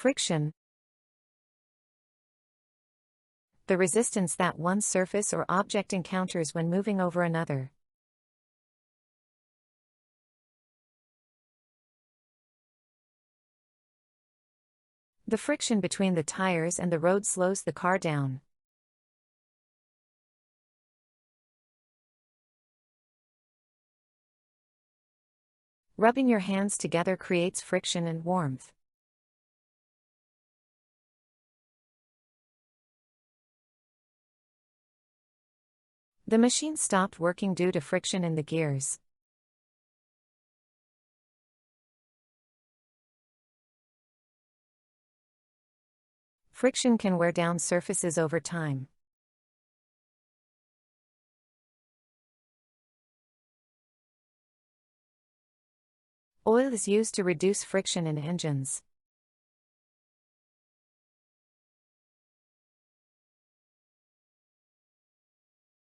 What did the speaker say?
Friction. The resistance that one surface or object encounters when moving over another. The friction between the tires and the road slows the car down. Rubbing your hands together creates friction and warmth. The machine stopped working due to friction in the gears. Friction can wear down surfaces over time. Oil is used to reduce friction in engines.